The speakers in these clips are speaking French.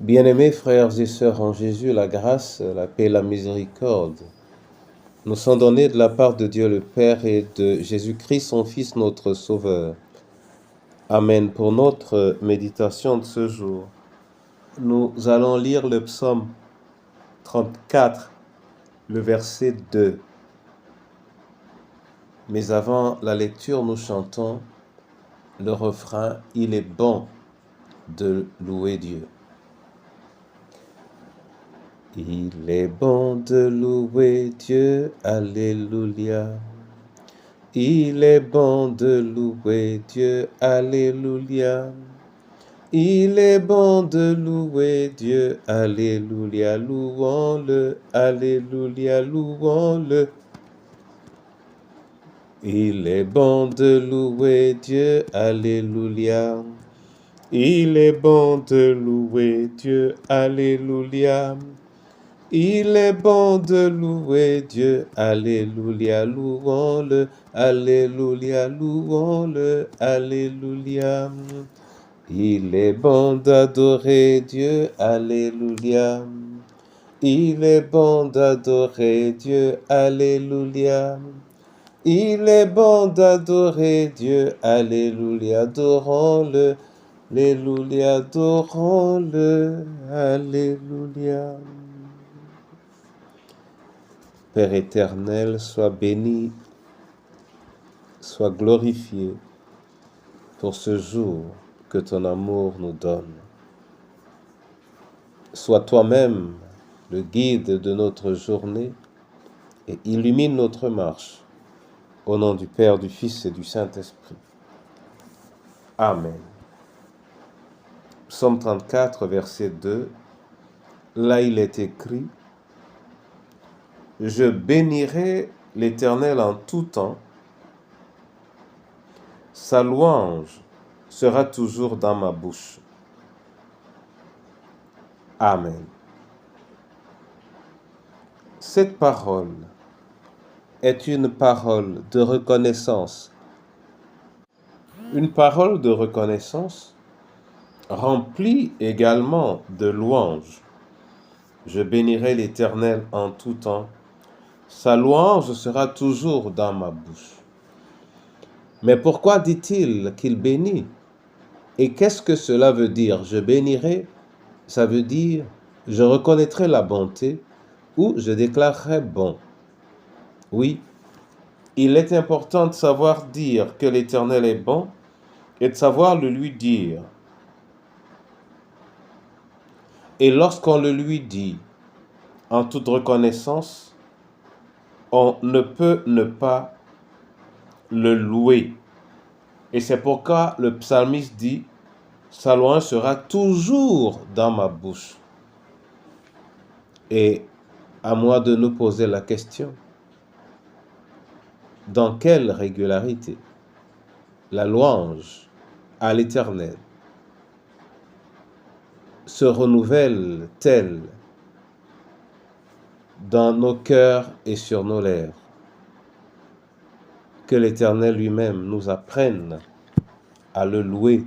Bien-aimés frères et sœurs en Jésus, la grâce, la paix et la miséricorde nous sont donnés de la part de Dieu le Père et de Jésus-Christ, son Fils, notre Sauveur. Amen. Pour notre méditation de ce jour, nous allons lire le psaume 34, le verset 2. Mais avant la lecture, nous chantons le refrain « Il est bon de louer Dieu ». Il est bon de louer Dieu, alléluia. Il est bon de louer Dieu, alléluia. Il est bon de louer Dieu, alléluia. Louons-le, alléluia, louons-le. Il est bon de louer Dieu, alléluia. Il est bon de louer Dieu, alléluia. Il est bon de louer Dieu, alléluia, louons-le, alléluia, louons-le, alléluia. Il est bon d'adorer Dieu, alléluia. Il est bon d'adorer Dieu, alléluia. Il est bon d'adorer Dieu, alléluia, adorons-le, alléluia, adorons-le, alléluia. Père éternel, sois béni, sois glorifié pour ce jour que ton amour nous donne. Sois toi-même le guide de notre journée et illumine notre marche. Au nom du Père, du Fils et du Saint-Esprit. Amen. Psaume 34, verset 2. Là il est écrit: Je bénirai l'Éternel en tout temps. Sa louange sera toujours dans ma bouche. Amen. Cette parole est une parole de reconnaissance. Une parole de reconnaissance remplie également de louanges. Je bénirai l'Éternel en tout temps. Sa louange sera toujours dans ma bouche. Mais pourquoi dit-il qu'il bénit? Et qu'est-ce que cela veut dire? Je bénirai, ça veut dire je reconnaîtrai la bonté ou je déclarerai bon. Oui, il est important de savoir dire que l'Éternel est bon et de savoir le lui dire. Et lorsqu'on le lui dit en toute reconnaissance, on ne peut ne pas le louer. Et c'est pourquoi le psalmiste dit: sa louange sera toujours dans ma bouche. Et à moi de nous poser la question: dans quelle régularité la louange à l'Éternel se renouvelle-t-elle dans nos cœurs et sur nos lèvres? Que l'Éternel lui-même nous apprenne à le louer.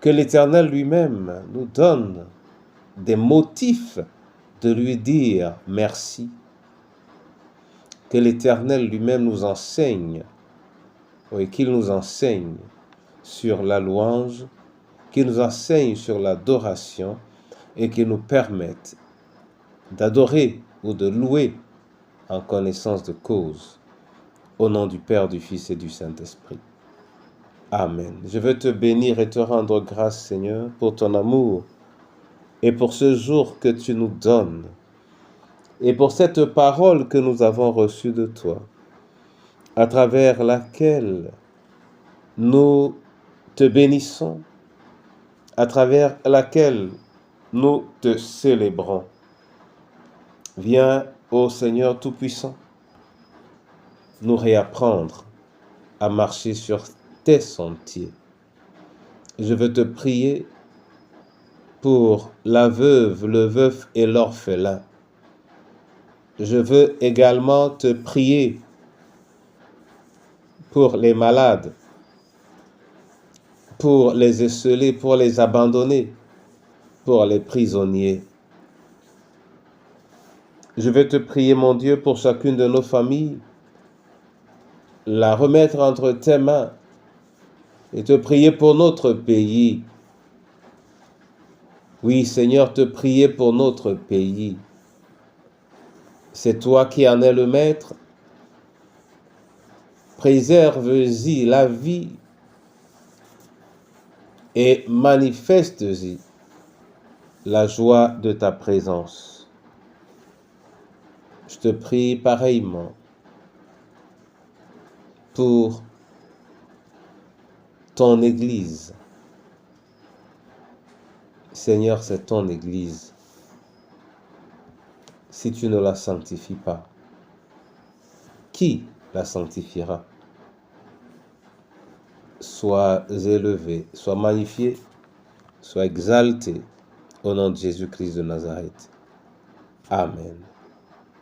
Que l'Éternel lui-même nous donne des motifs de lui dire merci. Que l'Éternel lui-même nous enseigne, oui, qu'il nous enseigne sur la louange, qu'il nous enseigne sur l'adoration et qu'il nous permette d'adorer ou de louer en connaissance de cause. Au nom du Père, du Fils et du Saint-Esprit. Amen. Je veux te bénir et te rendre grâce, Seigneur, pour ton amour et pour ce jour que tu nous donnes et pour cette parole que nous avons reçue de toi, à travers laquelle nous te bénissons, à travers laquelle nous te célébrons. Viens, ô Seigneur Tout-Puissant, nous réapprendre à marcher sur tes sentiers. Je veux te prier pour la veuve, le veuf et l'orphelin. Je veux également te prier pour les malades, pour les esseler, pour les abandonner, pour les prisonniers. Je vais te prier, mon Dieu, pour chacune de nos familles, la remettre entre tes mains et te prier pour notre pays. Oui, Seigneur, te prier pour notre pays. C'est toi qui en es le maître. Préserve-y la vie et manifeste-y la joie de ta présence. Je te prie pareillement pour ton Église. Seigneur, c'est ton Église. Si tu ne la sanctifies pas, qui la sanctifiera? Sois élevé, sois magnifié, sois exalté au nom de Jésus-Christ de Nazareth. Amen.